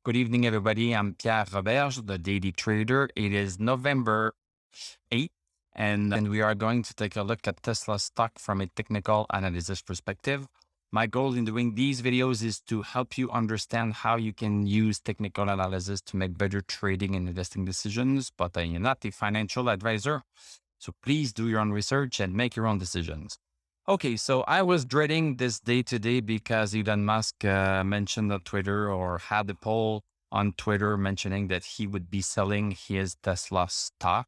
Good evening, everybody. I'm Pierre Roberge, the Daily Trader. It is November 8th, and we are going to take a look at Tesla stock from a technical analysis perspective. My goal in doing these videos is to help you understand how you can use technical analysis to make better trading and investing decisions, but I am not a financial advisor. So please do your own research and make your own decisions. Okay, so I was dreading this day today because Elon Musk mentioned on Twitter or had a poll on Twitter mentioning that he would be selling his Tesla stock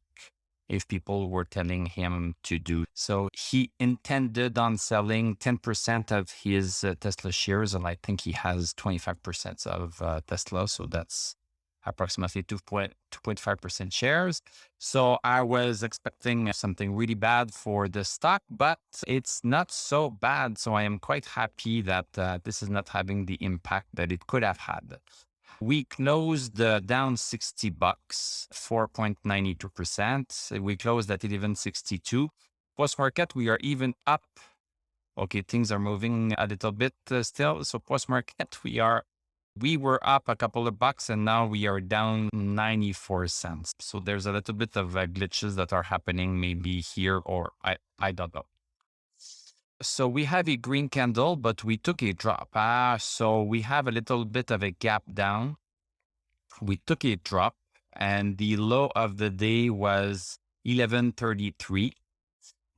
if people were telling him to do. So he intended on selling 10% of his Tesla shares, and I think he has 25% of Tesla. So that's approximately 2.5% shares. So I was expecting something really bad for the stock, but it's not so bad. So I am quite happy that this is not having the impact that it could have had. We closed down $60, 4.92%. We closed at 1162. Post market, we are even up. Okay, things are moving a little bit still. So post market, we were up a couple of bucks and now we are down 94 cents. So there's a little bit of glitches that are happening maybe here or I don't know. So we have a green candle, but we took a drop. So we have a little bit of a gap down. We took a drop and the low of the day was 1133.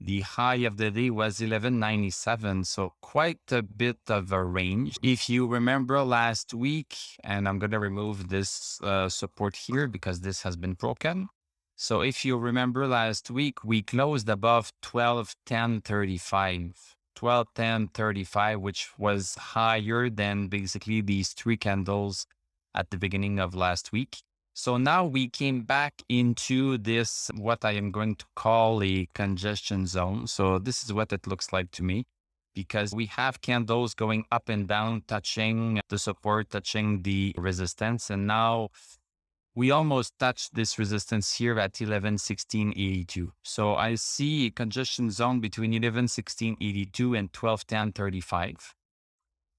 The high of the day was 1197, so quite a bit of a range. If you remember last week, and I'm going to remove this support here because this has been broken. So if you remember last week, we closed above 1210.35, 1210.35, which was higher than basically these three candles at the beginning of last week. So now we came back into this, what I am going to call a congestion zone. So this is what it looks like to me, because we have candles going up and down, touching the support, touching the resistance. And now we almost touched this resistance here at 1116.82. So I see a congestion zone between 1116.82 and 1210.35.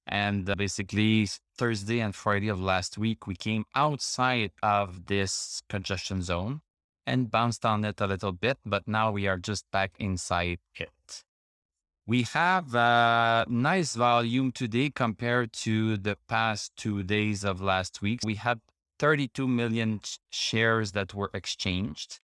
And basically Thursday and Friday of last week, we came outside of this congestion zone and bounced on it a little bit, but now we are just back inside it. We have a nice volume today compared to the past 2 days of last week. We had 32 million shares that were exchanged.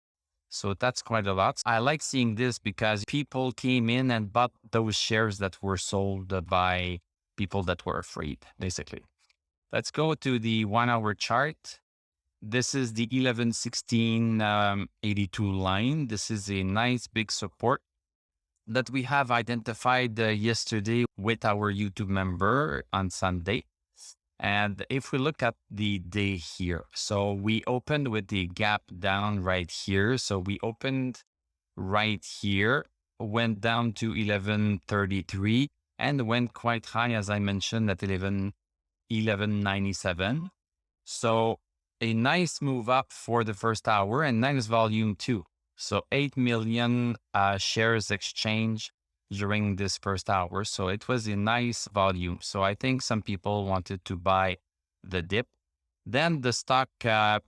So that's quite a lot. I like seeing this because people came in and bought those shares that were sold by people that were afraid, basically. Let's go to the 1 hour chart. This is the 1116.82 line. This is a nice big support that we have identified yesterday with our YouTube member on Sunday. And if we look at the day here, so we opened with the gap down right here. So we opened right here, went down to 1133 and went quite high, as I mentioned, at 1197. So a nice move up for the first hour and nice volume too. So 8 million shares exchange during this first hour. So it was a nice volume. So I think some people wanted to buy the dip. Then the stock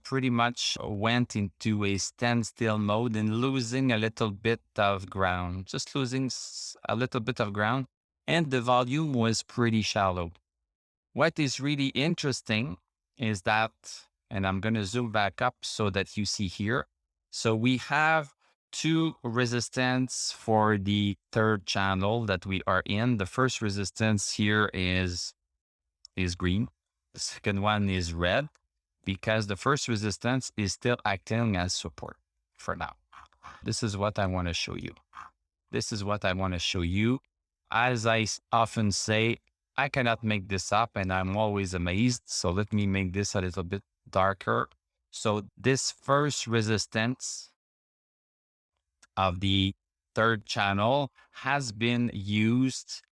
pretty much went into a standstill mode and losing a little bit of ground, just losing a little bit of ground. And the volume was pretty shallow. What is really interesting is that, and I'm going to zoom back up so that you see here. So we have two resistance for the third channel that we are in. The first resistance here is green. The second one is red, because the first resistance is still acting as support for now. This is what I want to show you. This is what I want to show you. As I often say, I cannot make this up and I'm always amazed. So let me make this a little bit darker. So this first resistance of the third channel has been used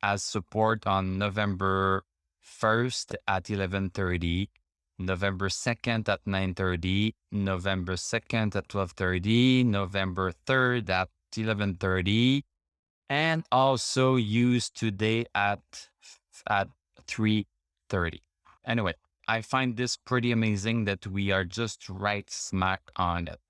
as support on November 1st at 1130, November 2nd at 9:30, November 2nd at 12:30, November 3rd at 11:30, and also used today at 3:30. Anyway, I find this pretty amazing that we are just right smack on it.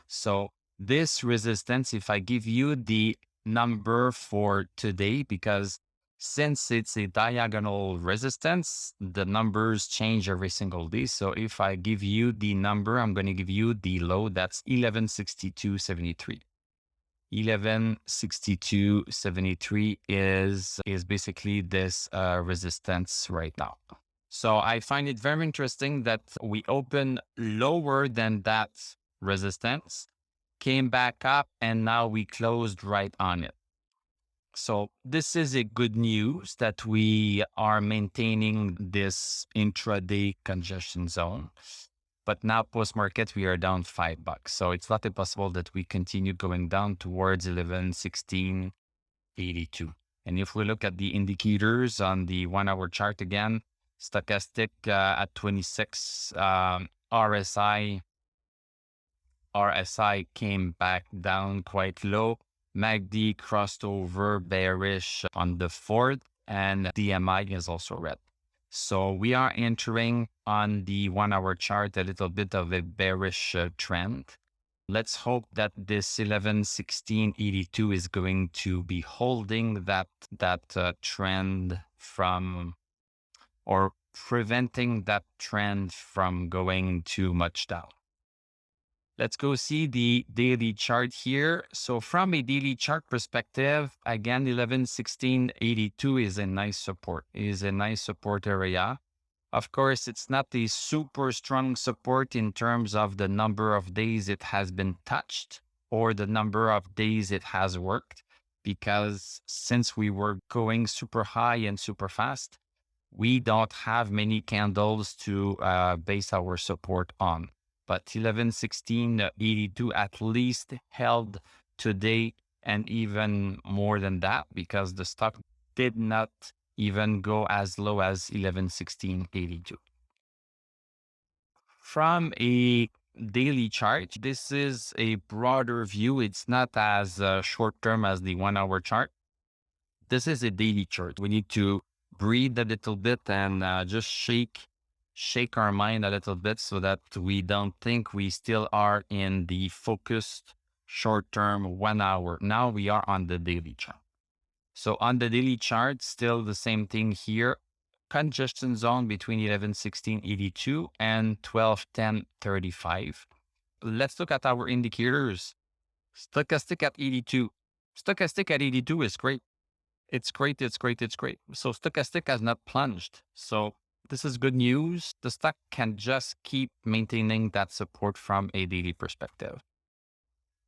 So this resistance, if I give you the number for today, because since it's a diagonal resistance, the numbers change every single day. So if I give you the number, I'm going to give you the low. That's 1162.73. 1162.73 is basically this resistance right now. So I find it very interesting that we open lower than that resistance, came back up, and now we closed right on it. So this is a good news that we are maintaining this intraday congestion zone. But now post-market, we are down $5. So it's not impossible that we continue going down towards 1116.82. And if we look at the indicators on the 1 hour chart again, stochastic at 26, RSI came back down quite low. MACD crossed over bearish on the 4th, and DMI is also red. So we are entering on the 1 hour chart a little bit of a bearish trend. Let's hope that this 1116.82 is going to be holding that trend from, or preventing that trend from going too much down. Let's go see the daily chart here. So from a daily chart perspective, again, 1116.82 is a nice support, area. Of course, it's not a super strong support in terms of the number of days it has been touched or the number of days it has worked, because since we were going super high and super fast, we don't have many candles to base our support on. But 1116.82 at least held today, and even more than that, because the stock did not even go as low as 1116.82. From a daily chart, this is a broader view. It's not as short term as the 1 hour chart. This is a daily chart. We need to breathe a little bit and just shake our mind a little bit so that we don't think we still are in the focused short-term 1 hour. Now we are on the daily chart. So on the daily chart, still the same thing here. Congestion zone between 1116.82 and 1210.35. Let's look at our indicators. Stochastic at 82. Stochastic at 82 is great. It's great. So stochastic has not plunged. So this is good news. The stock can just keep maintaining that support from a daily perspective.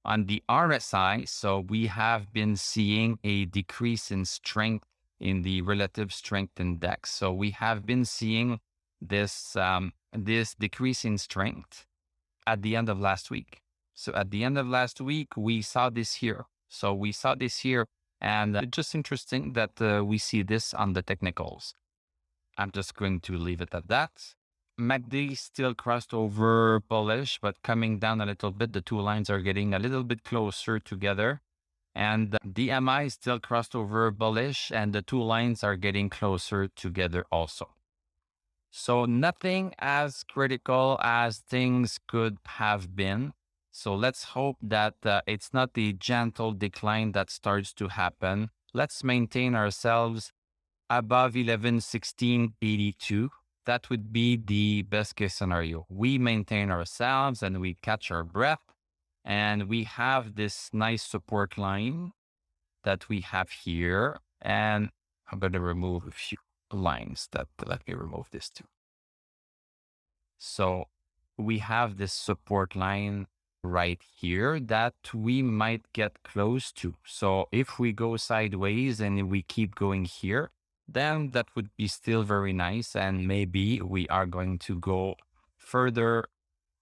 On the RSI, so we have been seeing a decrease in strength in the relative strength index. So we have been seeing this decrease in strength at the end of last week. So at the end of last week, we saw this here. And it's just interesting that we see this on the technicals. I'm just going to leave it at that. MACD still crossed over bullish, but coming down a little bit. The two lines are getting a little bit closer together. And DMI still crossed over bullish, and the two lines are getting closer together also. So nothing as critical as things could have been. So let's hope that it's not the gentle decline that starts to happen. Let's maintain ourselves above 1116.82. That would be the best case scenario. We maintain ourselves and we catch our breath, and we have this nice support line that we have here. And I'm going to remove a few lines let me remove this too. So we have this support line right here that we might get close to. So if we go sideways and we keep going here, then that would be still very nice. And maybe we are going to go further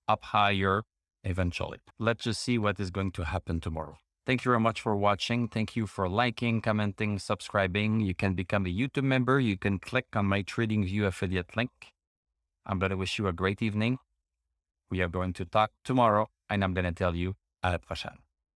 up higher eventually. Let's just see what is going to happen tomorrow. Thank you very much for watching. Thank you for liking, commenting, subscribing. You can become a YouTube member. You can click on my TradingView affiliate link. I'm going to wish you a great evening. We are going to talk tomorrow, and I'm going to tell you à la prochaine.